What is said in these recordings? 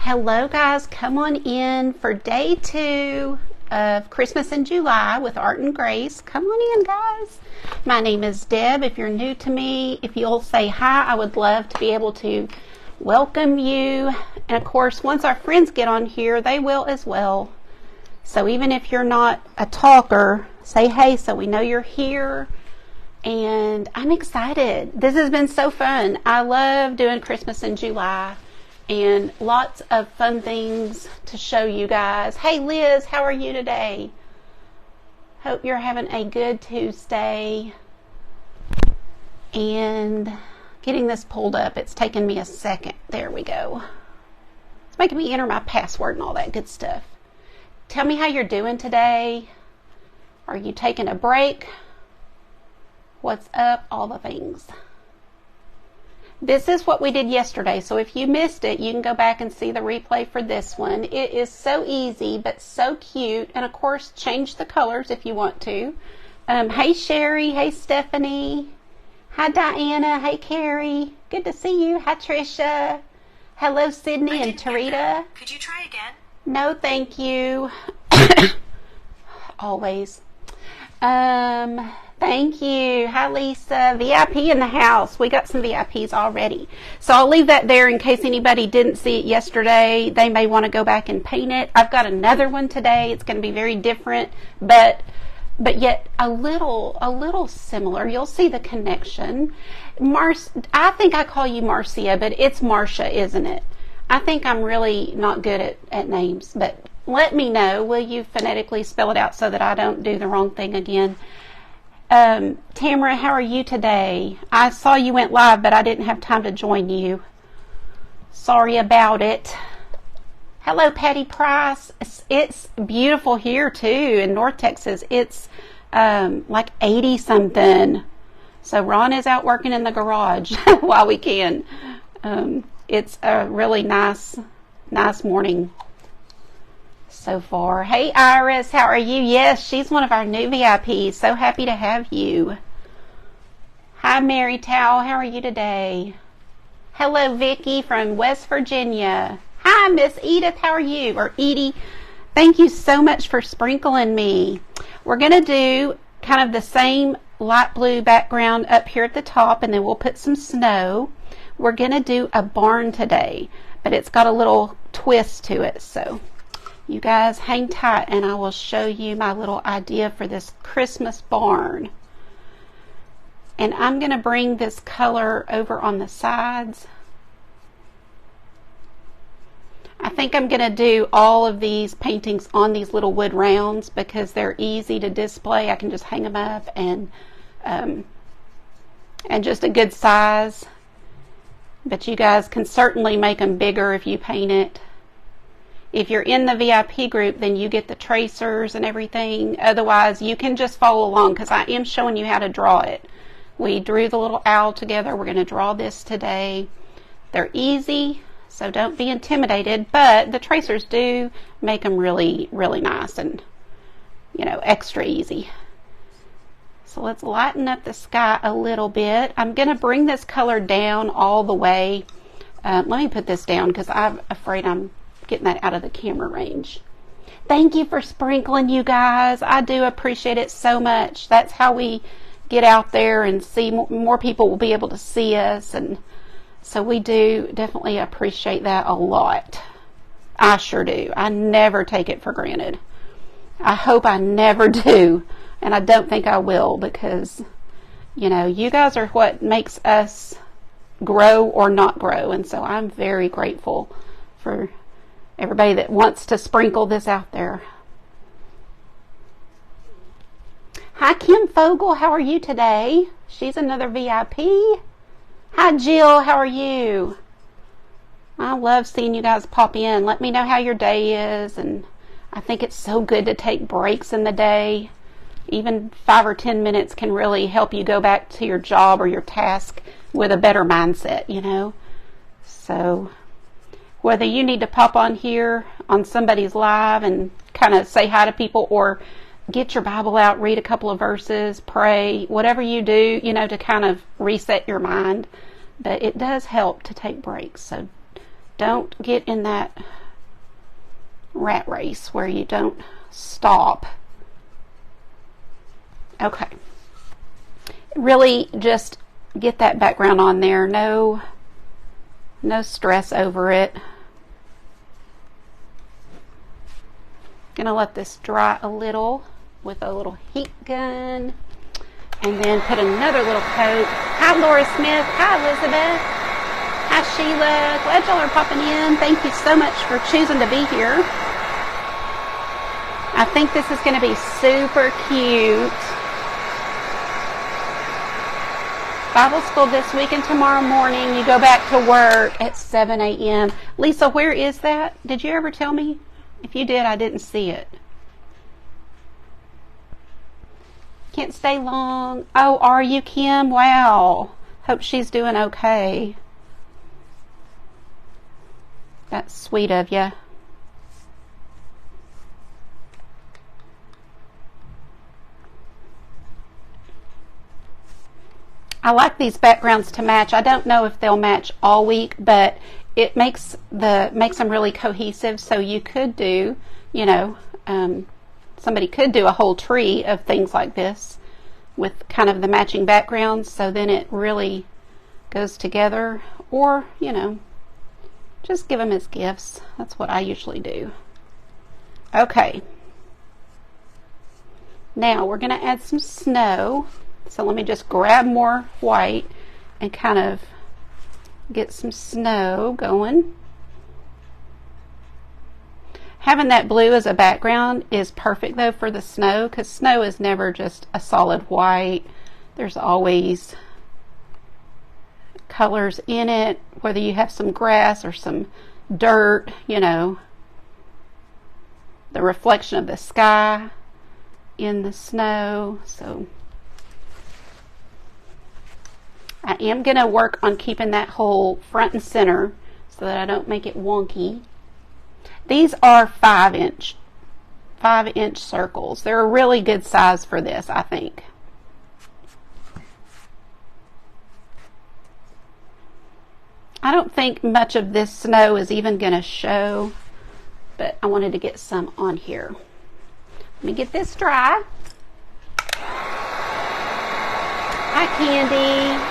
Hello guys, come on in for day 2 of Christmas in July with Art and Grace. Come on in guys. My name is Deb. If you're new to me, if you'll say hi, I would love to be able to welcome you. And of course, once our friends get on here, they will as well. So even if you're not a talker, say hey so we know you're here. And I'm excited. This has been so fun. I love doing Christmas in July. And lots of fun things to show you guys. Hey Liz, how are you today? Hope you're having a good Tuesday. And getting this pulled up, it's taken me a second. There we go. It's making me enter my password and all that good stuff. Tell me how you're doing today. Are you taking a break? What's up? All the things. This is what we did yesterday, so if you missed it, you can go back and see the replay for this one. It is so easy, but so cute, and of course, change the colors if you want to. Hey Sherry, hey Stephanie, hi Diana, hey Carrie, good to see you, hi Trisha, hello Sydney and Tarita. Could you try again? No, thank you. Always. Thank you. Hi, Lisa. VIP in the house. We got some VIPs already. So I'll leave that there in case anybody didn't see it yesterday. They may want to go back and paint it. I've got another one today. It's going to be very different, but yet a little similar. You'll see the connection. I think I call you Marcia, but it's Marcia, isn't it? I think I'm really not good at names, but let me know. Will you phonetically spell it out so that I don't do the wrong thing again? Tamara, how are you today? I saw you went live, but I didn't have time to join you. Sorry about it. Hello, Patty Price. It's beautiful here, too, in North Texas. It's like 80 something. So Ron is out working in the garage while we can. It's a really nice morning so far. Hey Iris, how are you? Yes, she's one of our new VIPs. So happy to have you. Hi Mary Towel, how are you today? Hello Vicky from West Virginia. Hi Miss Edith, how are you? Or Edie, thank you so much for sprinkling me. We're going to do kind of the same light blue background up here at the top, and then we'll put some snow. We're going to do a barn today, but it's got a little twist to it, so you guys hang tight and I will show you my little idea for this Christmas barn. And I'm going to bring this color over on the sides. I think I'm going to do all of these paintings on these little wood rounds because they're easy to display. I can just hang them up and just a good size. But you guys can certainly make them bigger if you paint it. If you're in the VIP group, then you get the tracers and everything. Otherwise, you can just follow along because I am showing you how to draw it. We drew the little owl together. We're going to draw this today. They're easy, so don't be intimidated. But the tracers do make them really, really nice and, you know, extra easy. So let's lighten up the sky a little bit. I'm going to bring this color down all the way. Let me put this down because I'm afraid I'm getting that out of the camera range. Thank you for sprinkling, you guys. I do appreciate it so much. That's how we get out there and see more people will be able to see us, and so we do definitely appreciate that a lot. I sure do. I never take it for granted. I hope I never do, and I don't think I will, because you know, you guys are what makes us grow or not grow, and so I'm very grateful for everybody that wants to sprinkle this out there. Hi Kim Fogel, how are you today? She's another VIP. Hi Jill, how are you? I love seeing you guys pop in. Let me know how your day is, and I think it's so good to take breaks in the day. Even 5 or 10 minutes can really help you go back to your job or your task with a better mindset, you know. So whether you need to pop on here on somebody's live and kind of say hi to people, or get your Bible out, read a couple of verses, pray, whatever you do, you know, to kind of reset your mind. But it does help to take breaks. So don't get in that rat race where you don't stop. Okay. Really just get that background on there. No stress over it. Gonna let this dry a little with a little heat gun, and then put another little coat. Hi Laura Smith. Hi Elizabeth. Hi Sheila. Glad y'all are popping in. Thank you so much for choosing to be here. I think this is going to be super cute. Bible school this week and tomorrow morning. You go back to work at 7 a.m. Lisa, where is that? Did you ever tell me? If you did, I didn't see it. Can't stay long. Oh, are you, Kim? Wow. Hope she's doing okay. That's sweet of you. I like these backgrounds to match. I don't know if they'll match all week, but it makes them really cohesive. So you could do, somebody could do a whole tree of things like this with kind of the matching backgrounds. So then it really goes together. Or, just give them as gifts. That's what I usually do. Okay. Now we're going to add some snow. So let me just grab more white and kind of get some snow going. Having that blue as a background is perfect though for the snow, because snow is never just a solid white. There's always colors in it, whether you have some grass or some dirt, the reflection of the sky in the snow. So I am going to work on keeping that hole front and center so that I don't make it wonky. These are 5-inch circles. They're a really good size for this, I think. I don't think much of this snow is even going to show, but I wanted to get some on here. Let me get this dry. Hi, Candy.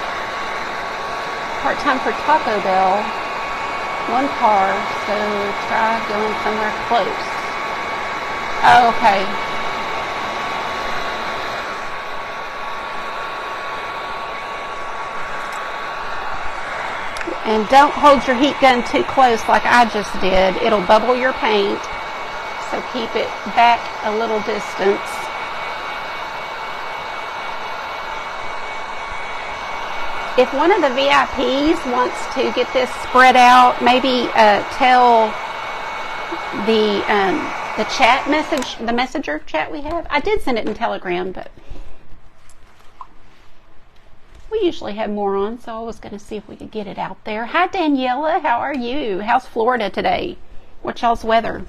Part-time for Taco Bell. 1 car, so try going somewhere close. Oh, okay. And don't hold your heat gun too close like I just did. It'll bubble your paint. So keep it back a little distance. If one of the VIPs wants to get this spread out, maybe tell the chat message, the messenger chat we have. I did send it in Telegram, but we usually have more on, so I was going to see if we could get it out there. Hi, Daniela. How are you? How's Florida today? What's y'all's weather?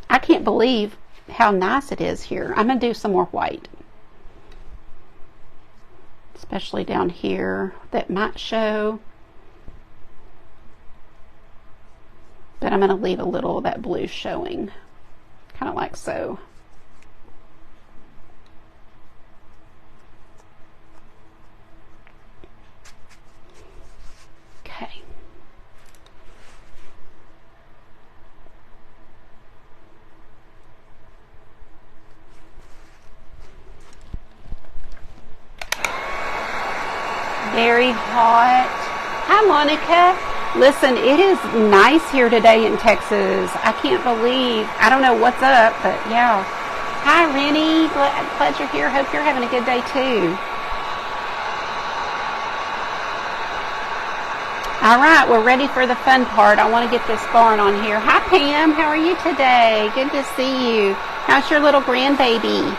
I can't believe how nice it is here. I'm going to do some more white. Especially down here, that might show. But I'm going to leave a little of that blue showing. Kind of like so. Okay. Very hot. Hi, Monica. Listen, it is nice here today in Texas. I can't believe, I don't know what's up, but yeah. Hi, Rennie. Glad you're here. Hope you're having a good day too. All right, we're ready for the fun part. I want to get this barn on here. Hi, Pam. How are you today? Good to see you. How's your little grandbaby?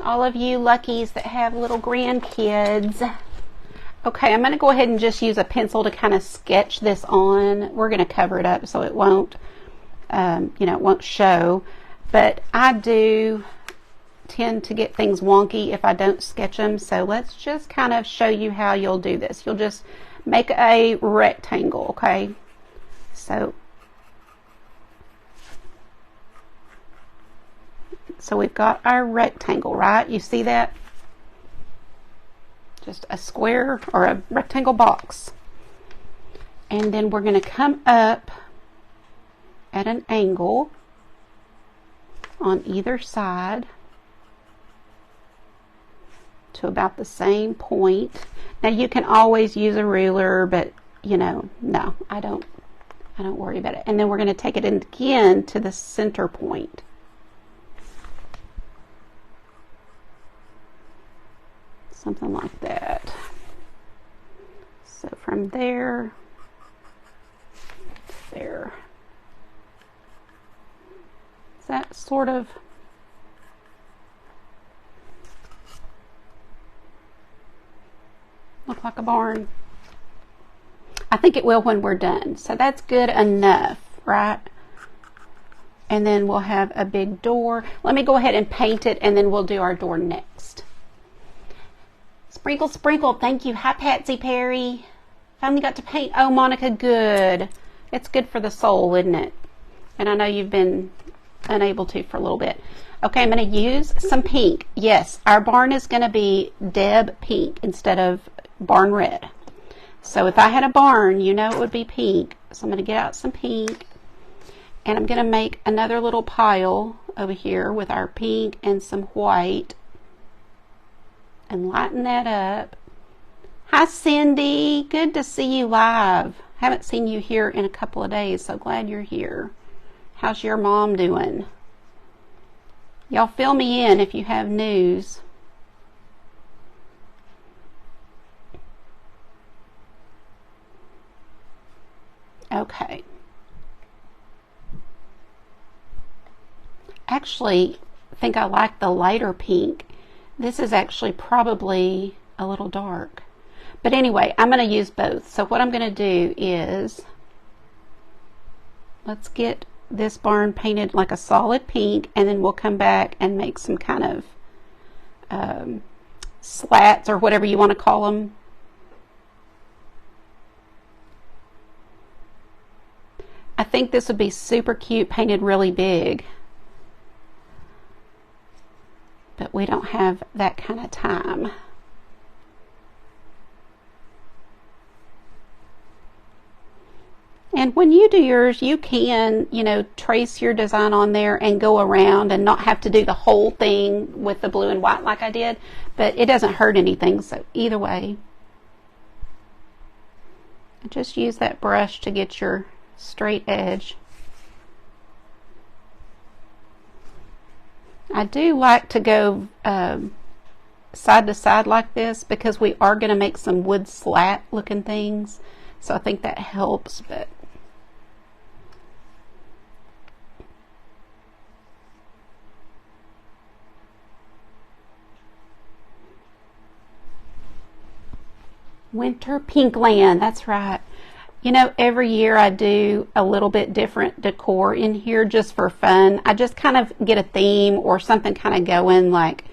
All of you luckies that have little grandkids. Okay, I'm going to go ahead and just use a pencil to kind of sketch this on. We're going to cover it up so it won't, it won't show. But I do tend to get things wonky if I don't sketch them. So let's just kind of show you how you'll do this. You'll just make a rectangle, okay? So we've got our rectangle, right? You see that? Just a square or a rectangle box. And then we're going to come up at an angle on either side to about the same point. Now you can always use a ruler, but you know, no, I don't worry about it. And then we're going to take it again to the center point. Something like that. So from there to there. Does that sort of look like a barn? I think it will when we're done. So that's good enough, right? And then we'll have a big door. Let me go ahead and paint it, and then we'll do our door next. Sprinkle, sprinkle. Thank you. Hi, Patsy Perry. Finally got to paint. Oh, Monica, good. It's good for the soul, isn't it? And I know you've been unable to for a little bit. Okay, I'm going to use some pink. Yes, our barn is going to be Deb pink instead of barn red. So if I had a barn, you know it would be pink. So I'm going to get out some pink. And I'm going to make another little pile over here with our pink and some white. And lighten that up. Hi, Cindy. Good to see you live. Haven't seen you here in a couple of days, so glad you're here. How's your mom doing? Y'all fill me in if you have news. Okay. Actually, I think I like the lighter pink. This is actually probably a little dark. But anyway, I'm going to use both. So what I'm going to do is, let's get this barn painted like a solid pink, and then we'll come back and make some kind of slats or whatever you want to call them. I think this would be super cute painted really big. But we don't have that kind of time. And when you do yours, you can, you know, trace your design on there and go around and not have to do the whole thing with the blue and white like I did, but it doesn't hurt anything. So either way, just use that brush to get your straight edge. I do like to go side to side like this because we are going to make some wood slat looking things. So I think that helps, but Winter Pinkland, that's right. You know, every year I do a little bit different decor in here just for fun. I just kind of get a theme or something kind of going, like,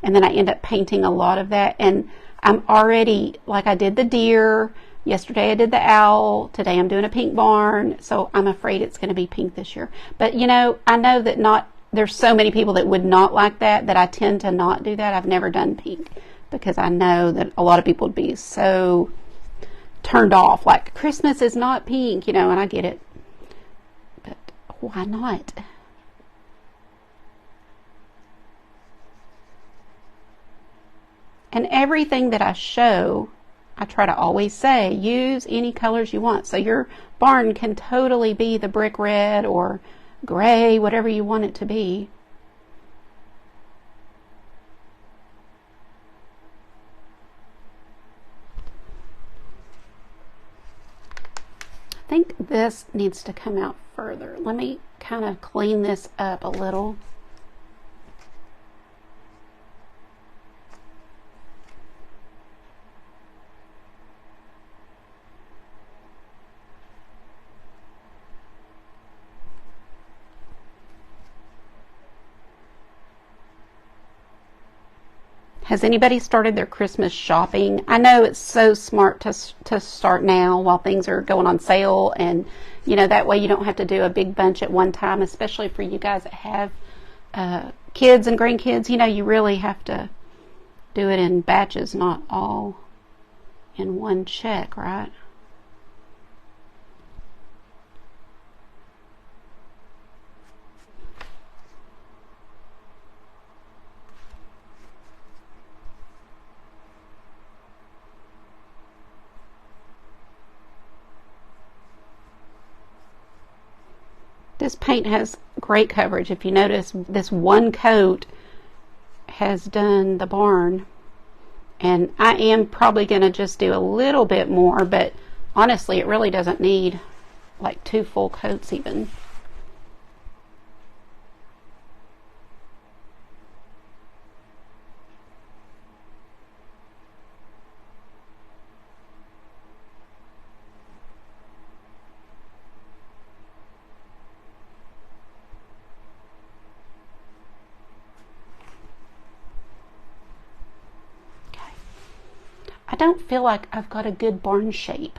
and then I end up painting a lot of that. And I'm already, like, I did the deer. Yesterday I did the owl. Today I'm doing a pink barn. So I'm afraid it's going to be pink this year. But, you know, I know that there's so many people that would not like that I tend to not do that. I've never done pink because I know that a lot of people would be so turned off, like Christmas is not pink, you know, and I get it, but why not? And everything that I show, I try to always say use any colors you want. So your barn can totally be the brick red or gray, whatever you want it to be. I think this needs to come out further. Let me kind of clean this up a little. Has anybody started their Christmas shopping? I know it's so smart to start now while things are going on sale, and you know, that way you don't have to do a big bunch at one time, especially for you guys that have kids and grandkids. You know, you really have to do it in batches, not all in one check, right? This paint has great coverage. If you notice, this one coat has done the barn. And I am probably going to just do a little bit more, but honestly, it really doesn't need like 2 full coats even. I don't feel like I've got a good barn shape.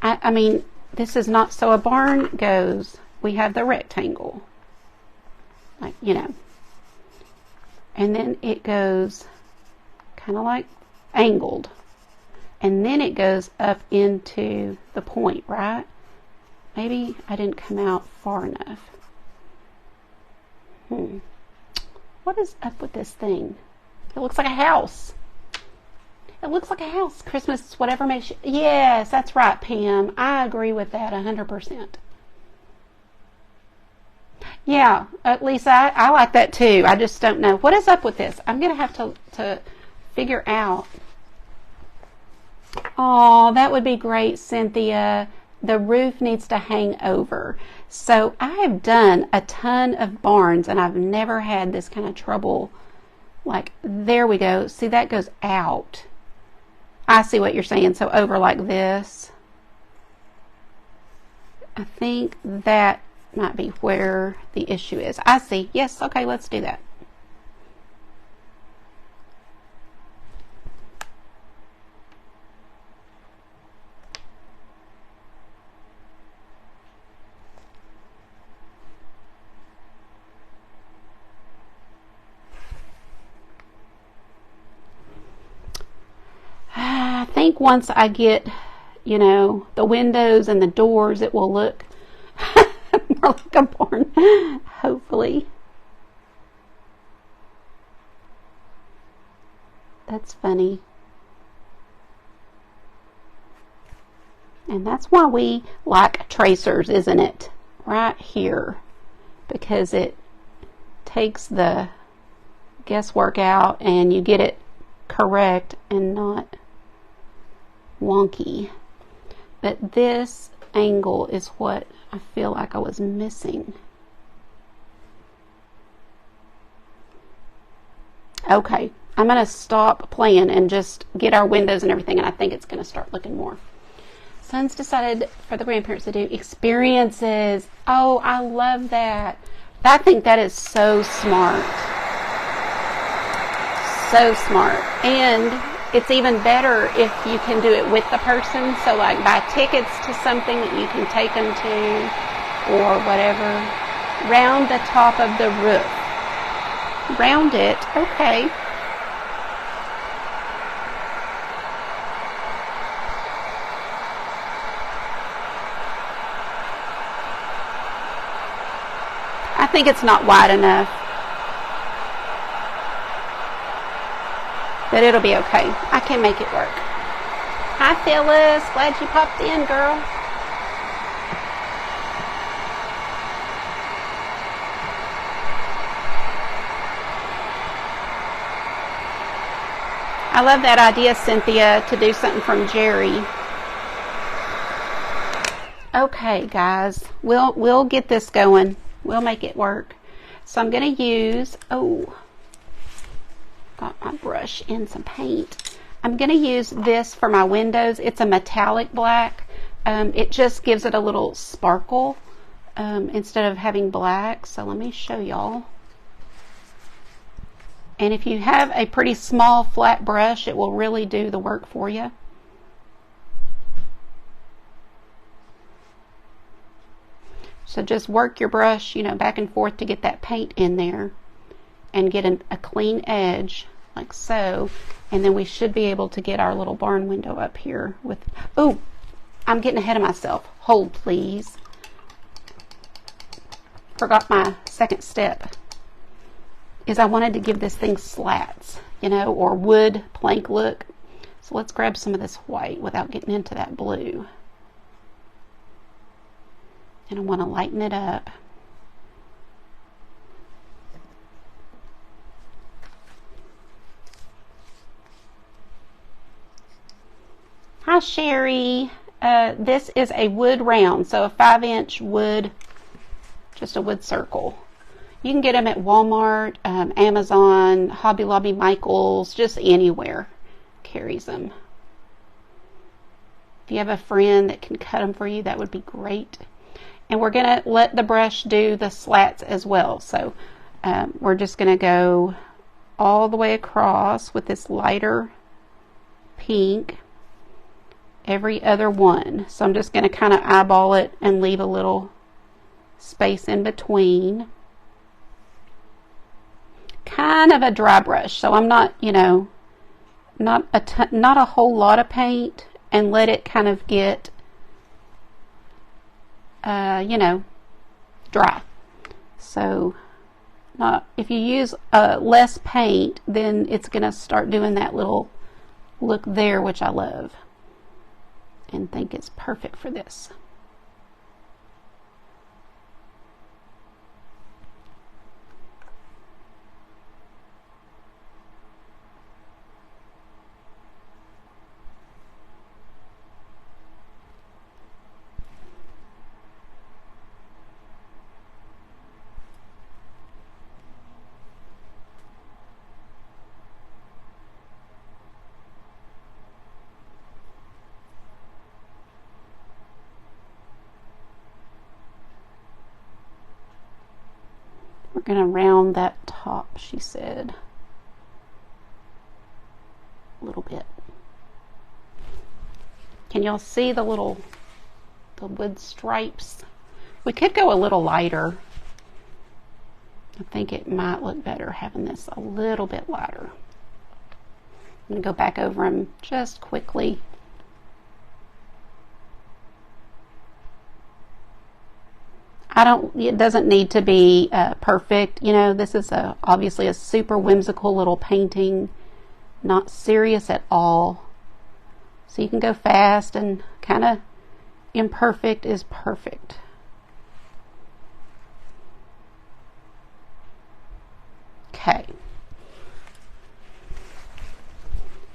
I mean, this is not, so a barn goes, we have the rectangle, like, you know, and then it goes kind of like angled, and then it goes up into the point, right? Maybe I didn't come out far enough. What is up with this thing? It looks like a house. It looks like a house. Christmas, whatever makes you... Yes, that's right, Pam. I agree with that 100%. Yeah, at least I like that too. I just don't know. What is up with this? I'm going to have to figure out. Oh, that would be great, Cynthia. The roof needs to hang over. So I have done a ton of barns, and I've never had this kind of trouble. Like, there we go. See, that goes out. I see what you're saying. So over like this. I think that might be where the issue is. I see. Yes. Okay. Let's do that. I think once I get, you know, the windows and the doors, it will look more like a barn, hopefully. That's funny. And that's why we like tracers, isn't it? Right here. Because it takes the guesswork out and you get it correct and not wonky. But this angle is what I feel like I was missing. Okay, I'm going to stop playing and just get our windows and everything, and I think it's going to start looking more. Son's decided for the grandparents to do experiences. Oh, I love that. I think that is so smart. So smart. And it's even better if you can do it with the person. So like buy tickets to something that you can take them to or whatever. Round the top of the roof. Round it. Okay. I think it's not wide enough. But it'll be okay. I can make it work. Hi, Phyllis. Glad you popped in, girl. I love that idea, Cynthia, to do something from Jerry. Okay, guys. We'll get this going. We'll make it work. So I'm going to use... got my brush and some paint. I'm going to use this for my windows. It's a metallic black. It just gives it a little sparkle instead of having black. So let me show y'all. And if you have a pretty small flat brush, it will really do the work for you. So just work your brush, you know, back and forth to get that paint in there and get a clean edge like so. And then we should be able to get our little barn window up here with, oh, I'm getting ahead of myself. Hold, please. Forgot my second step. Is I wanted to give this thing slats, you know, or wood plank look. So let's grab some of this white without getting into that blue. And I want to lighten it up. Hi, Sherry. This is a wood round, so a 5-inch wood, just a wood circle. You can get them at Walmart, Amazon, Hobby Lobby, Michael's, just anywhere carries them. If you have a friend that can cut them for you, that would be great. And we're going to let the brush do the slats as well. So we're just going to go all the way across with this lighter pink every other one. So I'm just going to kind of eyeball it and leave a little space in between. Kind of a dry brush, so I'm not, you know, not a whole lot of paint, and let it kind of get you know, dry. So if you use less paint, then it's going to start doing that little look there, which I love and think is perfect for this. We're going to round that top, she said, a little bit. Can y'all see the wood stripes? We could go a little lighter. I think it might look better having this a little bit lighter. I'm going to go back over them just quickly. It doesn't need to be perfect. You know, this is obviously a super whimsical little painting, not serious at all. So you can go fast, and kind of imperfect is perfect. Okay.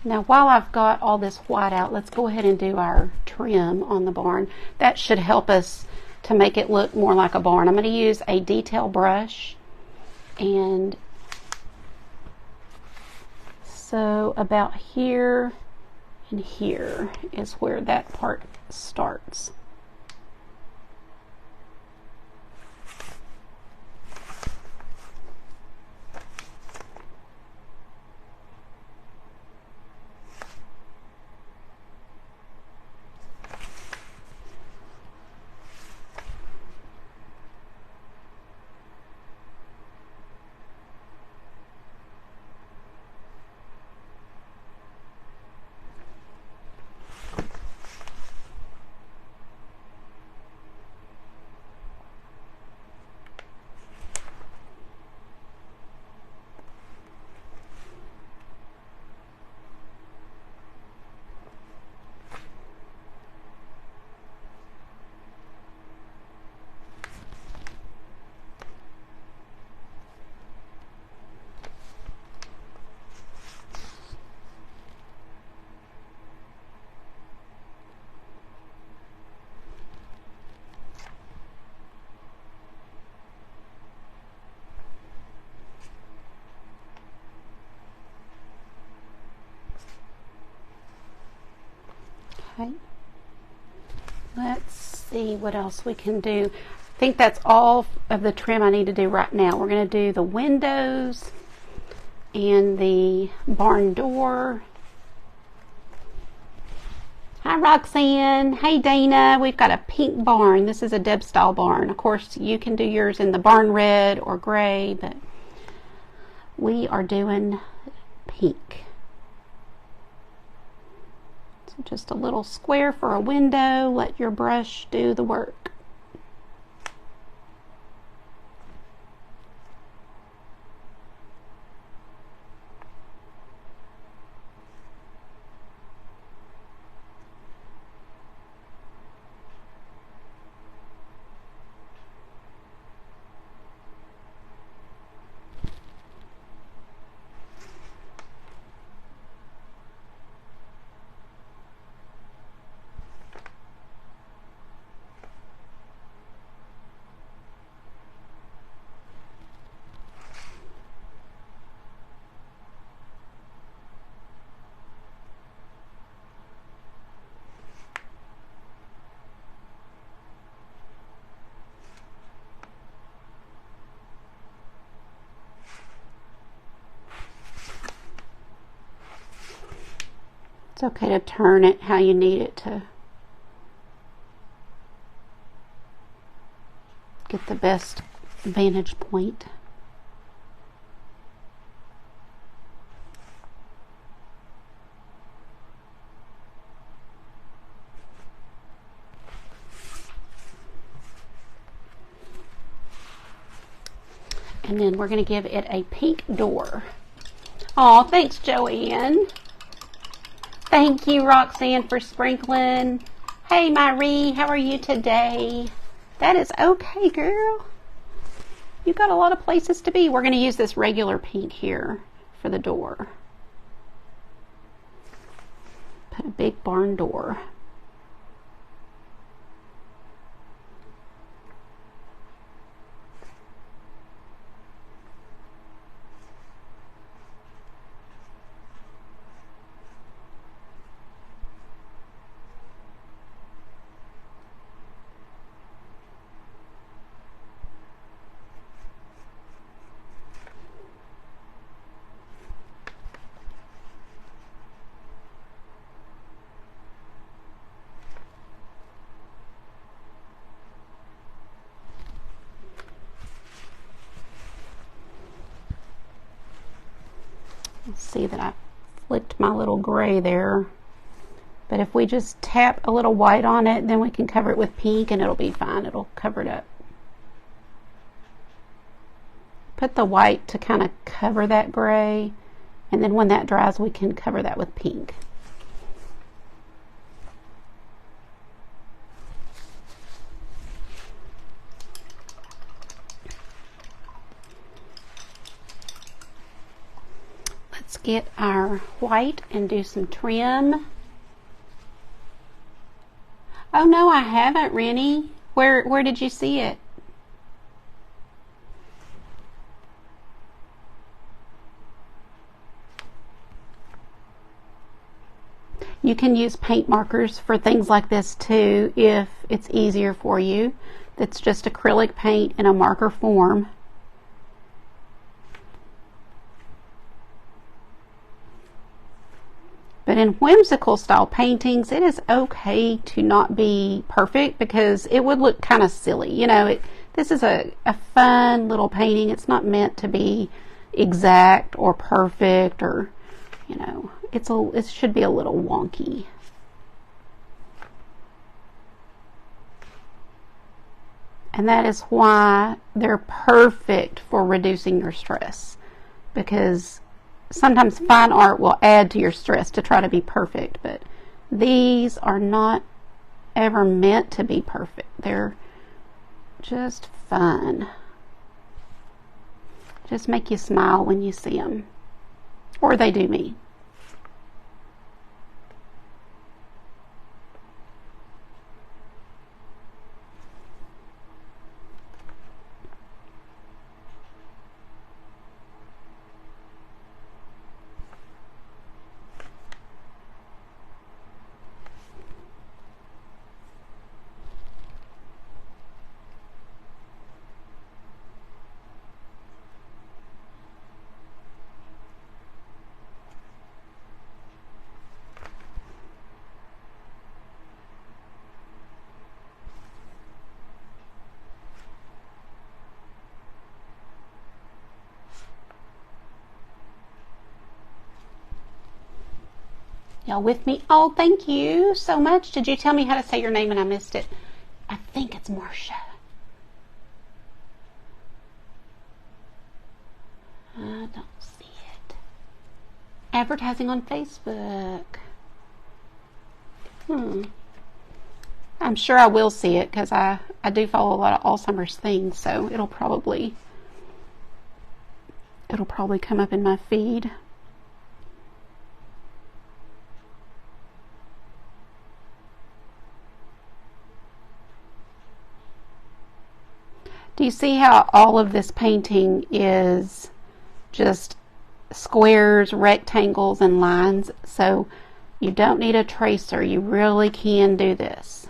Now while I've got all this white out, let's go ahead and do our trim on the barn. That should help us to make it look more like a barn. I'm going to use a detail brush, and so about here and here is where that part starts. Okay, let's see what else we can do. I think that's all of the trim I need to do right now. We're going to do the windows. and the barn door. Hi Roxanne. Hey Dana. We've got a pink barn. This is a Deb style barn. Of course you can do yours in the barn red or gray, but we are doing pink. So just a little square for a window. Let your brush do the work. It's okay to turn it how you need it to get the best vantage point. And then we're going to give it a pink door. Oh, thanks Joanne. Thank you, Roxanne, for sprinkling. Hey, Marie, how are you today? That is okay, girl. You've got a lot of places to be. We're going to use this regular pink here for the door. Put a big barn door. See that I flicked my little gray there, but if we just tap a little white on it, then we can cover it with pink and it'll be fine. It'll cover it up. Put the white to kind of cover that gray, and then when that dries we can cover that with pink. Let's get our white and do some trim. Oh no, I haven't, Rennie. Where did you see it? You can use paint markers for things like this too if it's easier for you. That's just acrylic paint in a marker form. But in whimsical style paintings, it is okay to not be perfect because it would look kind of silly. You know, this is a fun little painting. It's not meant to be exact or perfect, or, you know, it should be a little wonky. And that is why they're perfect for reducing your stress, because sometimes fine art will add to your stress to try to be perfect, but these are not ever meant to be perfect. They're just fun. Just make you smile when you see them. Or they do me. Y'all with me? Oh, thank you so much. Did you tell me how to say your name and I missed it? I think it's Marcia. I don't see it. Advertising on Facebook. I'm sure I will see it because I do follow a lot of Alzheimer's things, so it'll probably come up in my feed. Do you see how all of this painting is just squares, rectangles, and lines? So you don't need a tracer. You really can do this.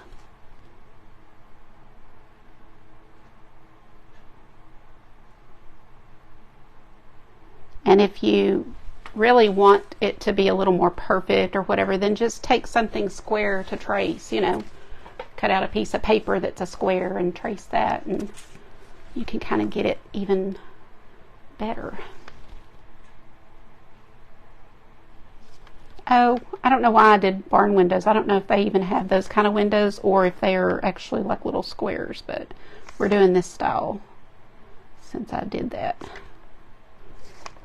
And if you really want it to be a little more perfect or whatever, then just take something square to trace, you know. Cut out a piece of paper that's a square and trace that, and you can kind of get it even better. Oh, I don't know why I did barn windows. I don't know if they even have those kind of windows or if they are actually like little squares, but we're doing this style since I did that.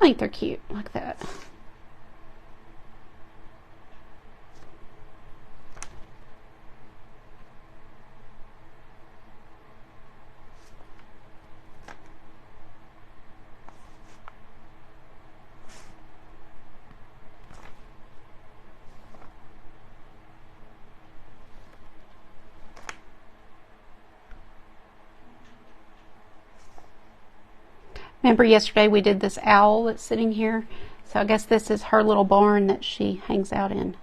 I think they're cute like that. Remember yesterday we did this owl that's sitting here? So I guess this is her little barn that she hangs out in.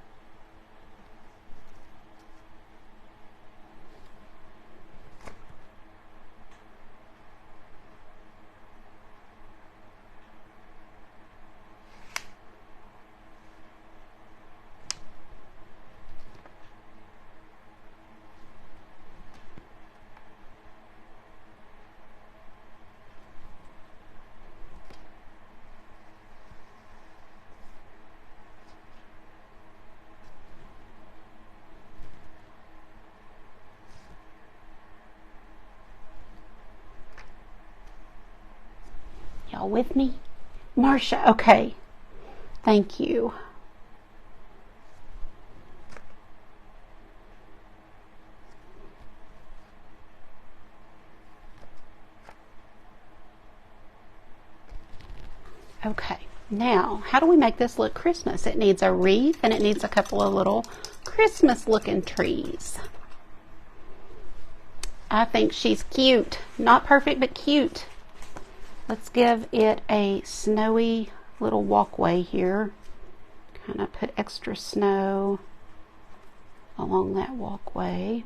Y'all with me? Marcia, okay. Thank you. Okay, now how do we make this look Christmas? It needs a wreath and it needs a couple of little Christmas looking trees. I think she's cute. Not perfect, but cute. Let's give it a snowy little walkway here. Kind of put extra snow along that walkway.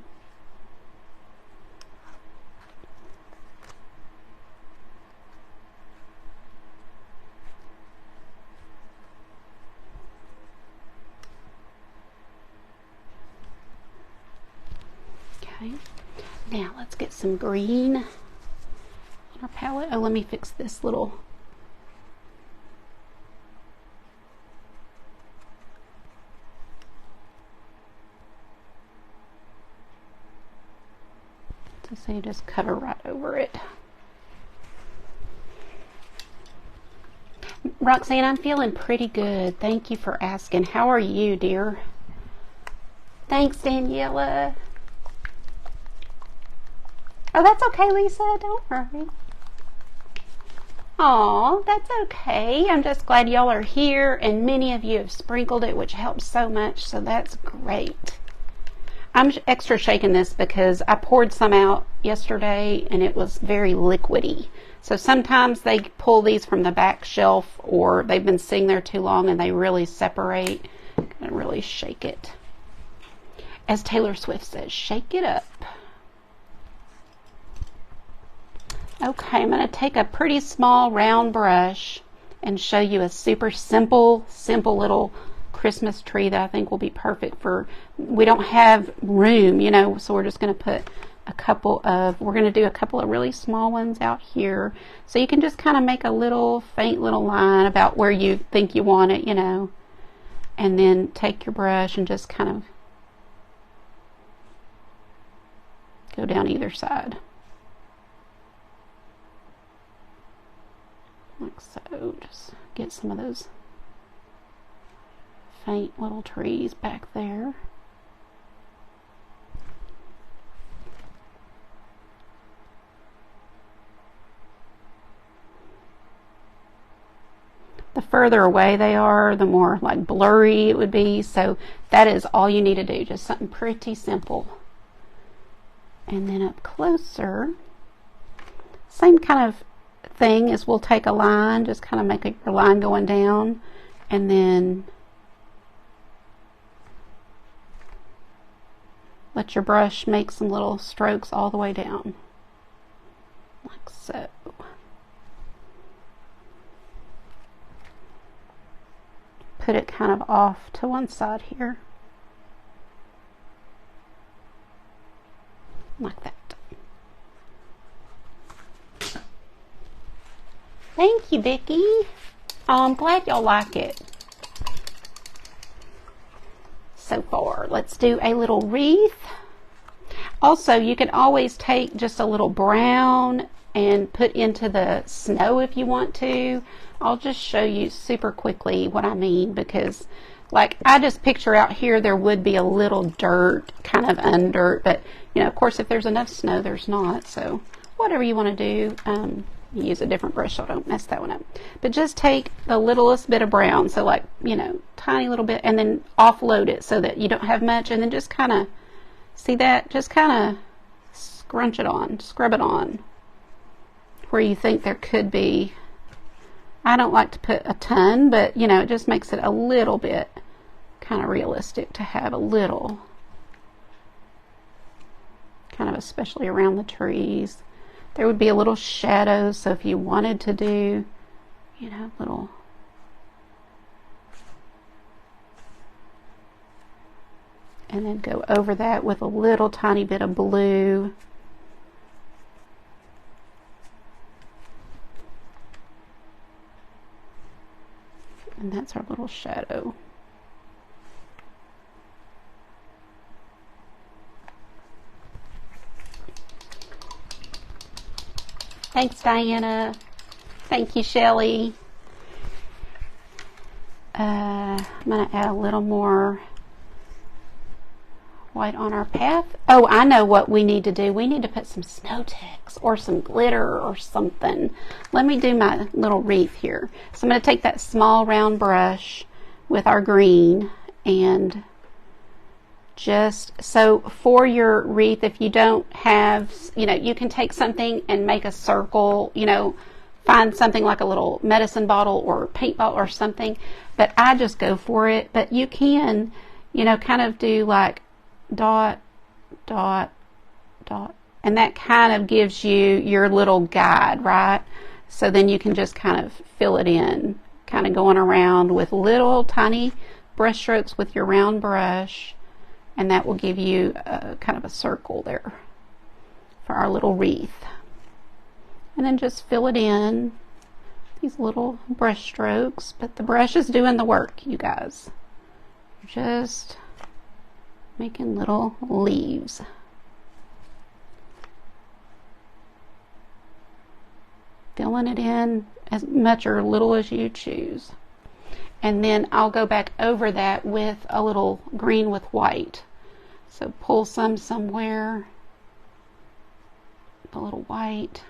Okay, now let's get some green our palette. Oh, let me fix this little so you just cover right over it. Roxanne, I'm feeling pretty good. Thank you for asking. How are you, dear? Thanks, Daniela. Oh, that's okay, Lisa. Don't worry. Aw, that's okay. I'm just glad y'all are here, and many of you have sprinkled it, which helps so much, so that's great. I'm extra shaking this because I poured some out yesterday, and it was very liquidy. So sometimes they pull these from the back shelf, or they've been sitting there too long, and they really separate. I'm going to really shake it. As Taylor Swift says, shake it up. Okay, I'm going to take a pretty small round brush and show you a super simple little Christmas tree that I think will be perfect for, we don't have room, you know, so we're just going to put a couple of, we're going to do a couple of really small ones out here. So you can just kind of make a little faint little line about where you think you want it, you know. and then take your brush and just kind of go down either side. Like so. Just get some of those faint little trees back there. The further away they are, the more like blurry it would be. So that is all you need to do. Just something pretty simple. And then up closer, same kind of thing as we'll take a line, just kind of make your line going down, and then let your brush make some little strokes all the way down, like so. Put it kind of off to one side here, like that. Thank you, Vicki. Oh, I'm glad y'all like it so far. Let's do a little wreath. Also, you can always take just a little brown and put into the snow if you want to. I'll just show you super quickly what I mean, because like I just picture out here there would be a little dirt kind of under, but you know, of course, if there's enough snow, there's not. So whatever you want to do, use a different brush so don't mess that one up. But just take the littlest bit of brown, so like, you know, tiny little bit, and then offload it so that you don't have much, and then just kind of, see that? Just kind of scrunch it on, scrub it on where you think there could be. I don't like to put a ton, but you know, it just makes it a little bit kind of realistic to have a little, kind of especially around the trees. There would be a little shadow, so if you wanted to do, you know, little, and then go over that with a little tiny bit of blue. And that's our little shadow. Thanks, Diana. Thank you, Shelly. I'm going to add a little more white on our path. Oh, I know what we need to do. We need to put some snow ticks or some glitter or something. Let me do my little wreath here. So I'm going to take that small round brush with our green, and just so for your wreath, if you don't have, you know, you can take something and make a circle, you know, find something like a little medicine bottle or paint bottle or something, but I just go for it. But you can, you know, kind of do like dot, dot, dot, and that kind of gives you your little guide, right? So then you can just kind of fill it in, kind of going around with little tiny brush strokes with your round brush, and that will give you kind of a circle there for our little wreath. And then just fill it in, these little brush strokes, but the brush is doing the work, you guys. Just making little leaves. Filling it in as much or little as you choose. And then I'll go back over that with a little green with white. So pull some somewhere, a little white.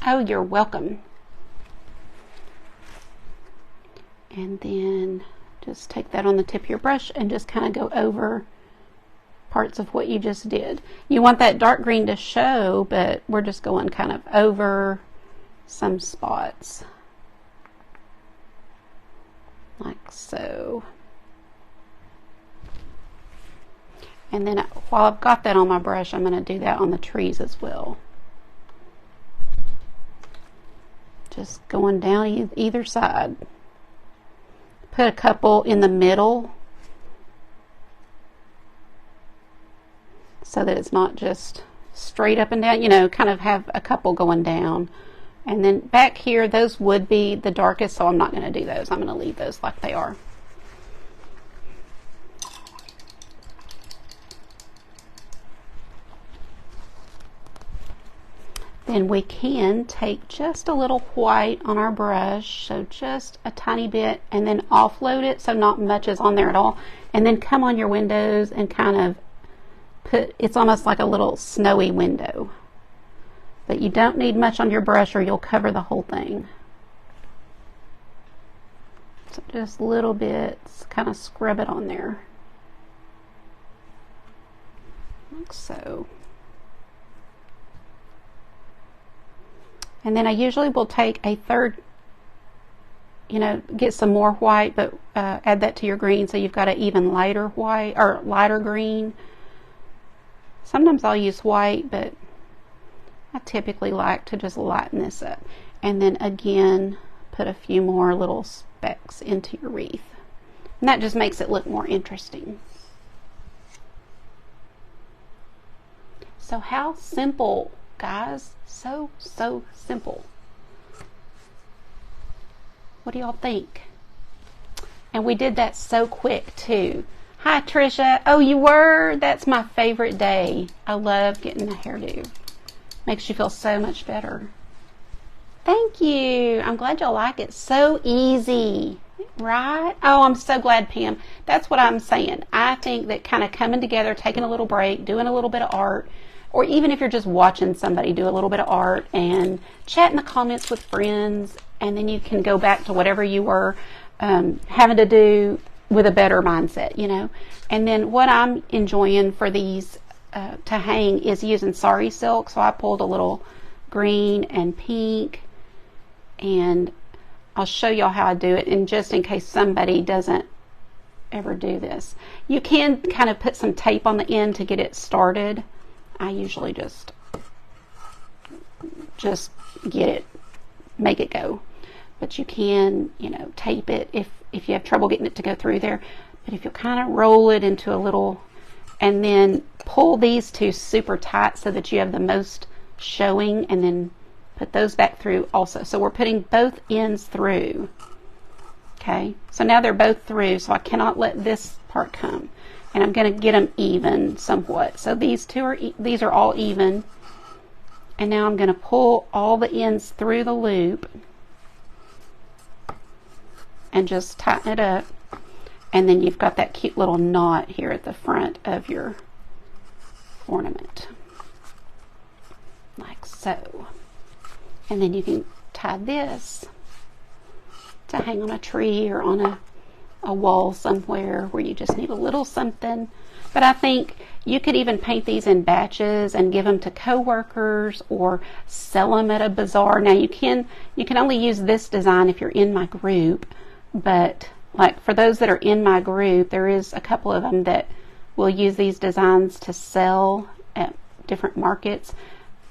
Oh, you're welcome. And then just take that on the tip of your brush and just kind of go over parts of what you just did. You want that dark green to show, but we're just going kind of over some spots. Like so. And then while I've got that on my brush, I'm going to do that on the trees as well. Just going down either side. Put a couple in the middle so that it's not just straight up and down, you know, kind of have a couple going down. And then back here, those would be the darkest, so I'm not going to do those. I'm going to leave those like they are. Then we can take just a little white on our brush, so just a tiny bit, and then offload it so not much is on there at all. And then come on your windows and kind of put, it's almost like a little snowy window. But you don't need much on your brush or you'll cover the whole thing. So just little bits, kind of scrub it on there. Like so. And then I usually will take a third, you know, get some more white, but add that to your green so you've got an even lighter white or lighter green. Sometimes I'll use white, but I typically like to just lighten this up. And then again, put a few more little specks into your wreath. And that just makes it look more interesting. So how simple, guys. So simple. What do y'all think? And we did that so quick too. Hi Trisha. Oh, you were? That's my favorite day. I love getting a hairdo. Makes you feel so much better. Thank you. I'm glad y'all like it. So easy, right? Oh, I'm so glad, Pam. That's what I'm saying. I think that kind of coming together, taking a little break, doing a little bit of art, or even if you're just watching somebody do a little bit of art and chat in the comments with friends, and then you can go back to whatever you were having to do with a better mindset, you know. And then what I'm enjoying for these to hang is using sari silk. So I pulled a little green and pink, and I'll show y'all how I do it. And just in case somebody doesn't ever do this, you can kind of put some tape on the end to get it started. I usually just get it, make it go. But you can, you know, tape it if you have trouble getting it to go through there. But if you kind of roll it into a little, and then pull these two super tight so that you have the most showing, and then put those back through also. So we're putting both ends through. Okay, so now they're both through, so I cannot let this part come. And I'm going to get them even somewhat. So these are all even. And now I'm going to pull all the ends through the loop and just tighten it up. And then you've got that cute little knot here at the front of your ornament. Like so. And then you can tie this to hang on a tree or on a wall somewhere where you just need a little something. But I think you could even paint these in batches and give them to co-workers or sell them at a bazaar. Now you can only use this design if you're in my group, but like for those that are in my group, there is a couple of them that will use these designs to sell at different markets.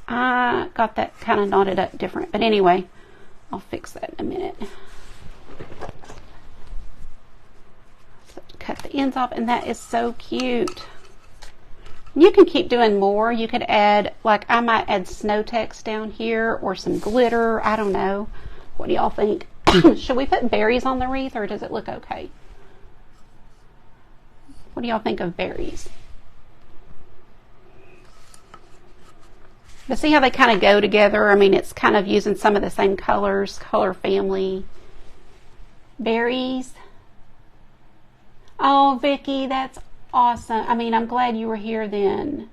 I got that kind of knotted up different, but anyway, I'll fix that in a minute. Cut the ends off, and that is so cute. You can keep doing more. You could add, like I might add snow text down here or some glitter. I don't know. What do y'all think? Should we put berries on the wreath, or does it look okay? What do y'all think of berries? But see how they kind of go together? I mean, it's kind of using some of the same colors, color family. Berries. Oh, Vicky, that's awesome. I mean, I'm glad you were here then.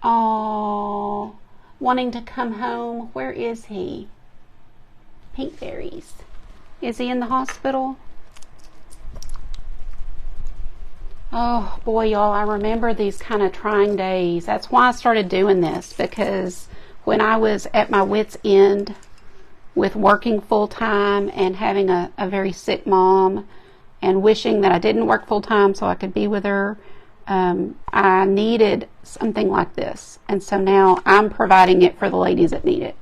Oh, wanting to come home. Where is he? Pink berries. Is he in the hospital? Oh, boy, y'all, I remember these kind of trying days. That's why I started doing this, because when I was at my wit's end with working full-time and having a very sick mom, and wishing that I didn't work full-time so I could be with her, I needed something like this. And so now I'm providing it for the ladies that need it.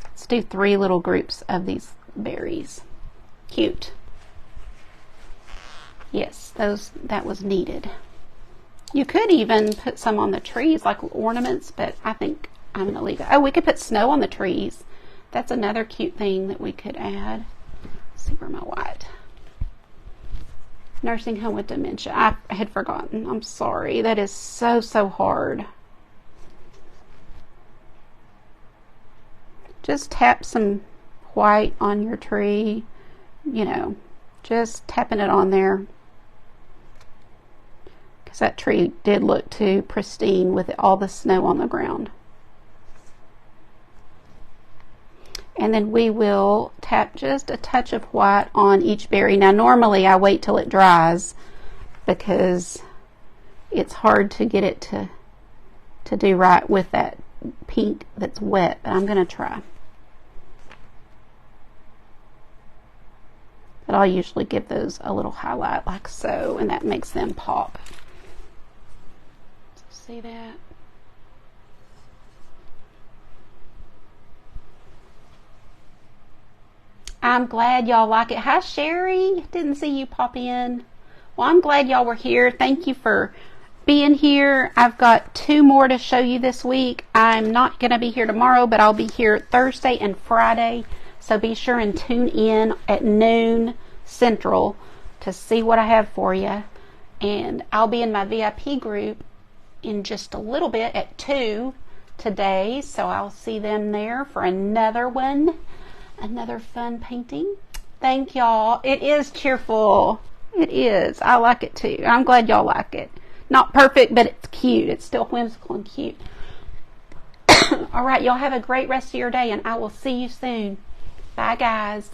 Let's do 3 little groups of these berries. Cute. Yes, that was needed. You could even put some on the trees like ornaments, but I think I'm going to leave it. Oh, we could put snow on the trees. That's another cute thing that we could add. Let's see where my white. Nursing home with dementia. I had forgotten. I'm sorry. That is so hard. Just tap some white on your tree. You know, just tapping it on there. Because that tree did look too pristine with all the snow on the ground. And then we will tap just a touch of white on each berry. Now normally I wait till it dries because it's hard to get it to do right with that pink that's wet, but I'm going to try. But I'll usually give those a little highlight like so, and that makes them pop. See that? I'm glad y'all like it. Hi, Sherry. Didn't see you pop in. Well, I'm glad y'all were here. Thank you for being here. I've got 2 more to show you this week. I'm not going to be here tomorrow, but I'll be here Thursday and Friday. So be sure and tune in at noon Central to see what I have for you. And I'll be in my VIP group in just a little bit at 2 today. So I'll see them there for another one. Another fun painting. Thank y'all. It is cheerful. It is. I like it too. I'm glad y'all like it. Not perfect, but it's cute. It's still whimsical and cute. All right, y'all have a great rest of your day, and I will see you soon. Bye, guys.